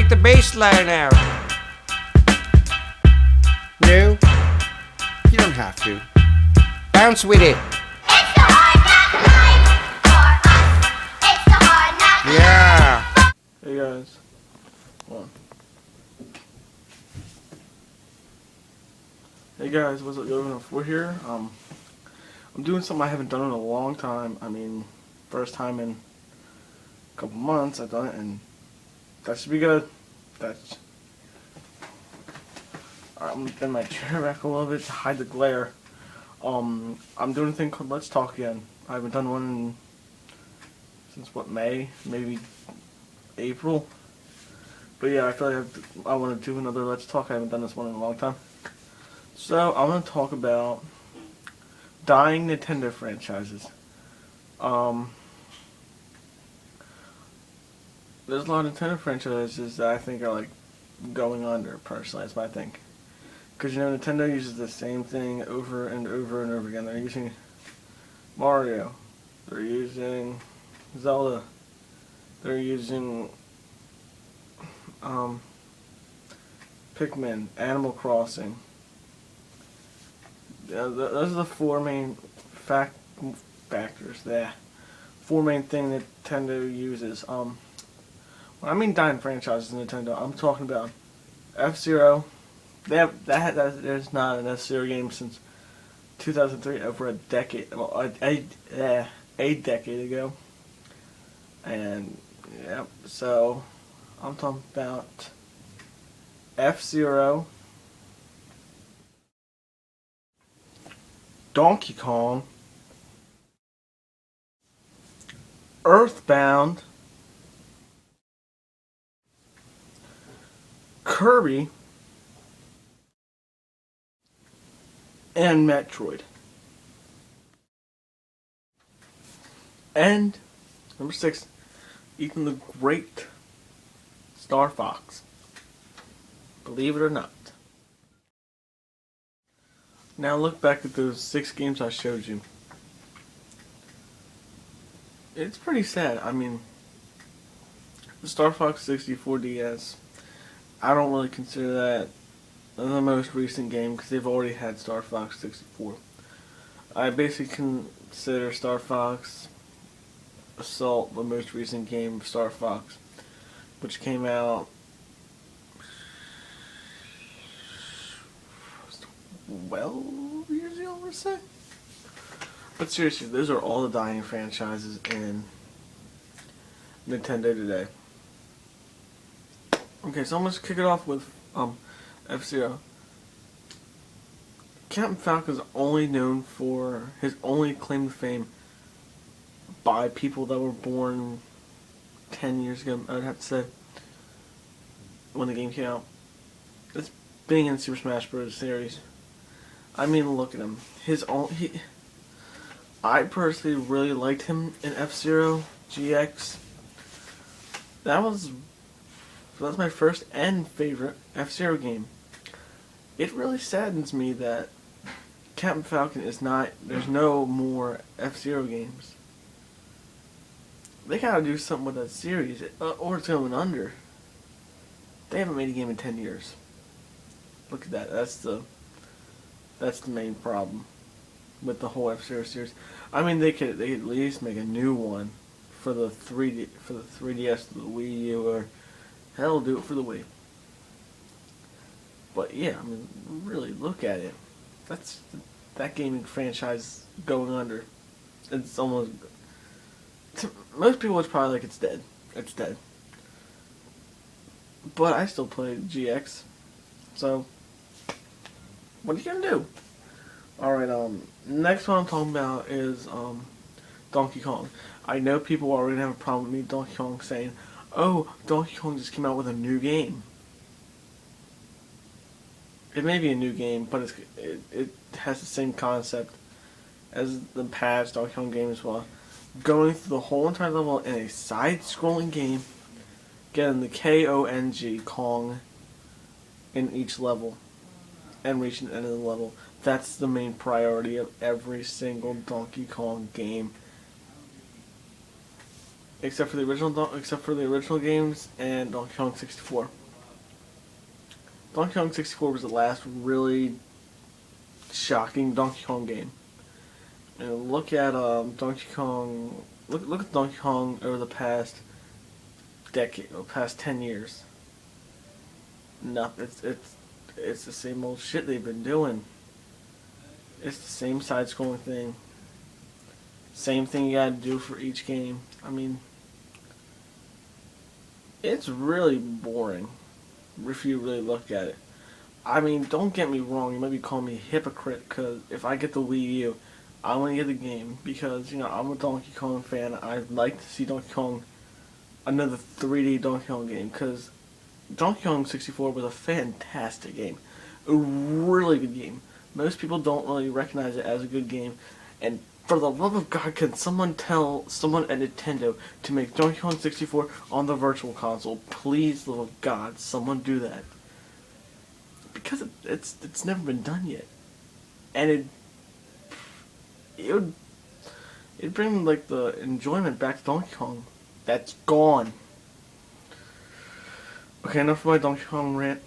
take the bass line out. No, you don't have to. Bounce with it. It's the hard knock life for us. It's the hard knock Yeah. Hey guys, hold on. Hey guys, what's up? We're here. I'm doing something I haven't done in a long time. I mean, first time in a couple months I've done it, and that should be good. That's. Alright, I'm gonna bend my chair back a little bit to hide the glare. I'm doing a thing called Let's Talk again. I haven't done one since what, May? Maybe April? But yeah, I feel like I want to do another Let's Talk. I haven't done this one in a long time. So, I'm going to talk about dying Nintendo franchises. There's a lot of Nintendo franchises that I think are like going under, personally. That's what I think. Because, you know, Nintendo uses the same thing over and over and over again. They're using Mario. They're using Zelda. They're using Pikmin, Animal Crossing. Those are the four main factors there. Four main things Nintendo uses. When I mean dying franchises in Nintendo, I'm talking about F-Zero. There's not an F-Zero game since 2003, over a decade. Well, a decade ago. And yep, so I'm talking about F-Zero, Donkey Kong, Earthbound, Kirby, and Metroid. And number 6, Ethan the Great, Star Fox. Believe it or not. Now look back at those 6 games I showed you. It's pretty sad. I mean, the Star Fox 64 DS, I don't really consider that the most recent game because they've already had Star Fox 64. I basically consider Star Fox Assault the most recent game of Star Fox, which came out 12 years ago, let's say. But seriously, those are all the dying franchises in Nintendo today. Okay, so I'm going to kick it off with F-Zero. Captain Falcon is only known for his only claim to fame by people that were born 10 years ago, I would have to say, when the game came out. It's being in Super Smash Bros. Series. I mean, look at him. I personally really liked him in F-Zero GX. That was my first and favorite F-Zero game. It really saddens me that Captain Falcon is not, there's no more F-Zero games. They gotta do something with that series, or it's going under. They haven't made a game in 10 years. Look at that. That's the main problem with the whole F-Zero series. I mean, they could at least make a new one for the 3DS, the Wii U, or hell, do it for the Wii. But yeah, I mean, really look at it. That gaming franchise going under. It's almost, to most people, it's probably like it's dead. It's dead. But I still play GX, so what are you gonna do? Alright, next one I'm talking about is Donkey Kong. I know people are gonna have a problem with me, Donkey Kong, saying, "Oh, Donkey Kong just came out with a new game." It may be a new game, but it has the same concept as the past Donkey Kong games, while going through the whole entire level in a side-scrolling game, getting the K-O-N-G, Kong, in each level, and reaching the end of the level. That's the main priority of every single Donkey Kong game. except for the original games and Donkey Kong 64. Donkey Kong 64 was the last really shocking Donkey Kong game. And look at Donkey Kong. Look at Donkey Kong over the past decade, or past 10 years. Nothing. It's the same old shit they've been doing. It's the same side-scrolling thing. Same thing you gotta do for each game. I mean, it's really boring if you really look at it. I mean, don't get me wrong. You might be calling me a hypocrite because if I get the Wii U, I want to get the game because, you know, I'm a Donkey Kong fan. I'd like to see Donkey Kong, another 3D Donkey Kong game, because Donkey Kong 64 was a fantastic game. A really good game. Most people don't really recognize it as a good game. And for the love of God, can someone tell someone at Nintendo to make Donkey Kong 64 on the Virtual Console? Please, love of God, someone do that. Because it's never been done yet. And it'd bring like the enjoyment back to Donkey Kong. That's gone. Okay, enough of my Donkey Kong rant.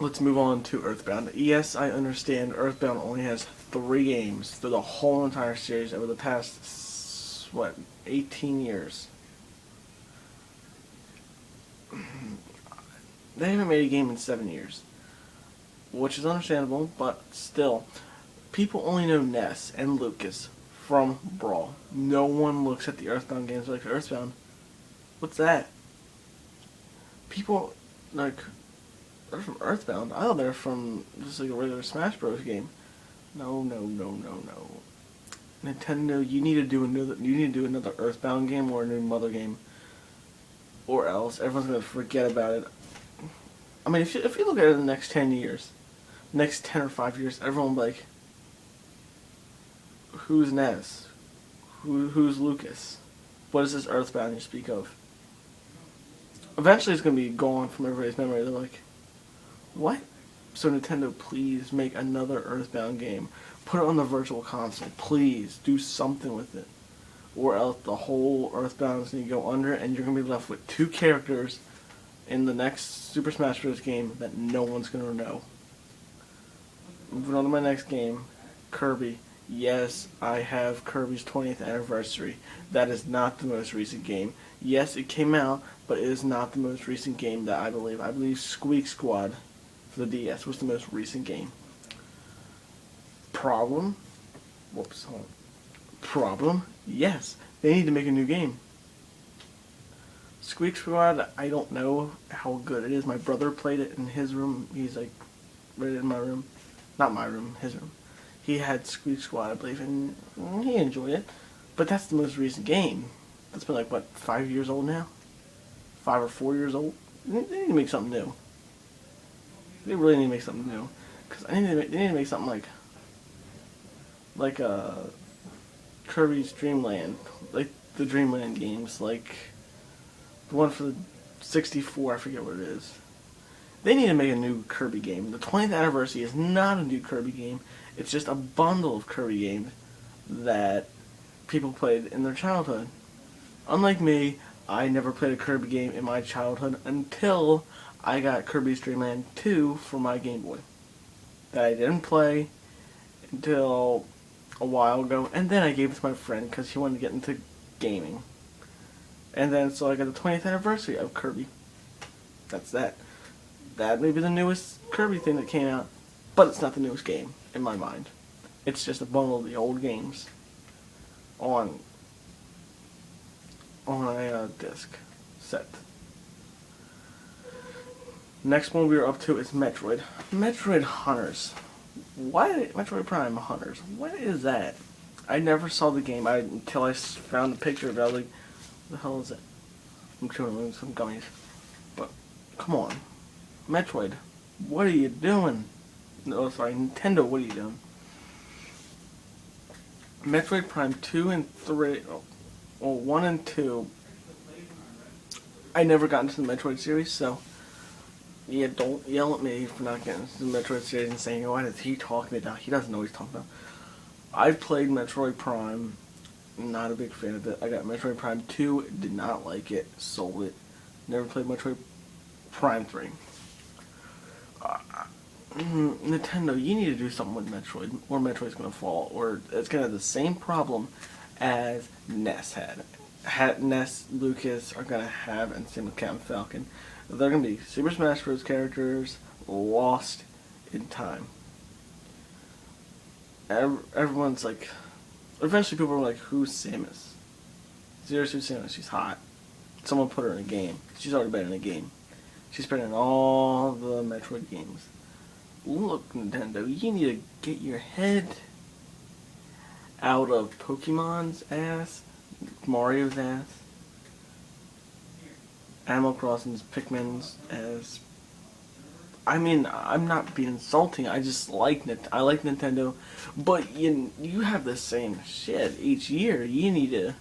Let's move on to Earthbound. Yes, I understand Earthbound only has 3 games through the whole entire series over the past, 18 years. They haven't made a game in 7 years. Which is understandable, but still. People only know Ness and Lucas from Brawl. No one looks at the Earthbound games like Earthbound. What's that? People, like, they're from Earthbound. I thought they're from just like a regular Smash Bros. Game. No. Nintendo, you need to do another Earthbound game or a new Mother game. Or else everyone's gonna forget about it. I mean, if you look at it in the next 10 years, next 10 or 5 years, everyone will be like, who's Ness? Who's Lucas? What is this Earthbound you speak of? Eventually it's going to be gone from everybody's memory. They're like, what? So Nintendo, please make another Earthbound game. Put it on the Virtual Console. Please do something with it. Or else the whole Earthbound is going to go under and you're going to be left with 2 characters in the next Super Smash Bros. Game that no one's going to know. Moving on to my next game, Kirby. Yes, I have Kirby's 20th anniversary. That is not the most recent game. Yes, it came out, but it is not the most recent game that I believe. I believe Squeak Squad for the DS was the most recent game. Problem? Whoops, hold on. Problem? Yes, they need to make a new game. Squeak Squad, I don't know how good it is. My brother played it in his room. He's like right in my room. Not my room, his room. He had Squeak Squad, I believe, and he enjoyed it. But that's the most recent game. That's been like, 5 years old now? 5 or 4 years old? They need to make something new. They really need to make something new. Because they need to make something like Kirby's Dream Land. Like the Dreamland games. Like the one for the 64, I forget what it is. They need to make a new Kirby game. The 20th anniversary is not a new Kirby game. It's just a bundle of Kirby games that people played in their childhood. Unlike me, I never played a Kirby game in my childhood until I got Kirby's Dream Land 2 for my Game Boy. That I didn't play until a while ago, and then I gave it to my friend because he wanted to get into gaming. And then so I got the 20th anniversary of Kirby. That's that. That may be the newest Kirby thing that came out, but it's not the newest game in my mind. It's just a bundle of the old games on a disc set. Next one we are up to is Metroid. Metroid Hunters. Why Metroid Prime Hunters? What is that? I never saw the game until I found a picture of it. I was like, what the hell is it? I'm chewing some gummies. But come on. Metroid, what are you doing? No, sorry, Nintendo, what are you doing? Metroid Prime 2 and 3, well, 1 and 2, I never got into the Metroid series, so, yeah, don't yell at me for not getting into the Metroid series and saying, why is he talking about? He doesn't know what he's talking about. I've played Metroid Prime Not a big fan of it. I got Metroid Prime 2, did not like it, sold it. Never played Metroid Prime 3. Nintendo, you need to do something with Metroid, or Metroid's gonna fall, or it's gonna have the same problem as NES had. NES, Lucas are gonna have, and same with Captain Falcon. They're gonna be Super Smash Bros. Characters lost in time. Everyone's like, eventually people are like, who's Samus? Zero Suit Samus, she's hot. Someone put her in a game. She's already been in a game. She's been in all the Metroid games. Look, Nintendo, you need to get your head out of Pokemon's ass, Mario's ass, Animal Crossing's, Pikmin's ass. I mean, I'm not being insulting. I just like I like Nintendo, but you have the same shit each year. You need to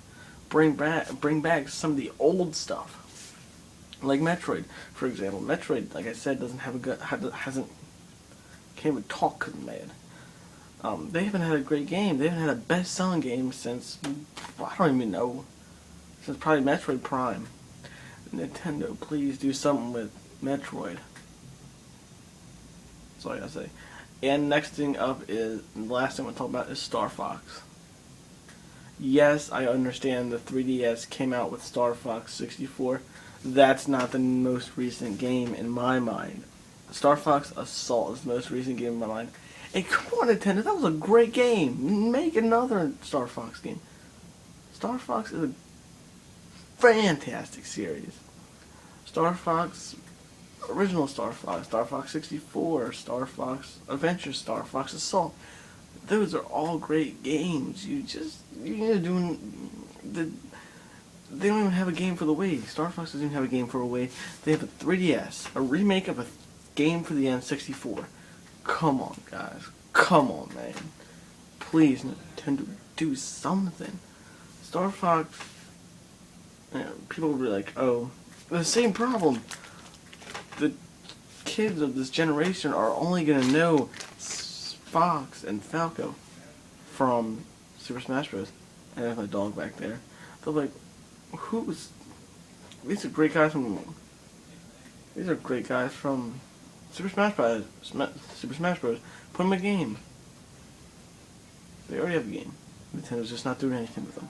bring back some of the old stuff, like Metroid, for example. Metroid, like I said, doesn't have a good hasn't can't even talk 'cause I'm mad. They haven't had a great game. They haven't had a best-selling game since I don't even know, since probably Metroid Prime. Nintendo, please do something with Metroid. That's all I gotta say. And next thing up is, the last thing I'm gonna talk about is Star Fox. Yes, I understand the 3DS came out with Star Fox 64. That's not the most recent game in my mind. Star Fox Assault is the most recent game in my mind. Hey, come on, Nintendo, that was a great game. Make another Star Fox game. Star Fox is a fantastic series. Star Fox, original Star Fox 64, Star Fox Adventure, Star Fox Assault. Those are all great games. You need to do they don't even have a game for the Wii. Star Fox doesn't even have a game for a Wii. They have a 3DS, a remake of a game for the N64. Come on, guys. Come on, man. Please, Nintendo, do something. Star Fox, people will be like, oh, the same problem. The kids of this generation are only going to know Fox and Falco from Super Smash Bros. And I have my dog back there. They're like, who's... These are great guys from Super Smash Bros. Super Smash Bros. Put them in a game. They already have a game. Nintendo's just not doing anything with them.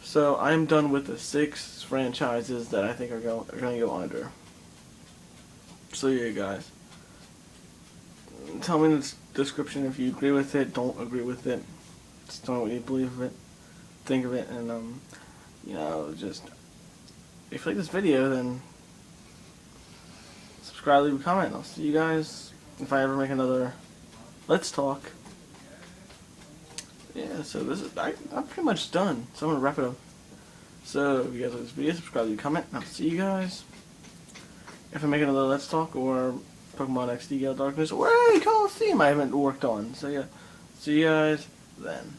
So I'm done with the 6 franchises that I think are going to go under. So yeah, guys. Tell me in the description if you agree with it, don't agree with it. Just tell me what you believe of it, think of it, and just if you like this video, then subscribe, leave a comment. I'll see you guys if I ever make another Let's Talk. Yeah, so I'm pretty much done. So I'm gonna wrap it up. So if you guys like this video, subscribe, leave a comment, and I'll see you guys if I make another Let's Talk or Pokemon XD Gale Darkness or a Coliseum I haven't worked on. So yeah, see you guys then.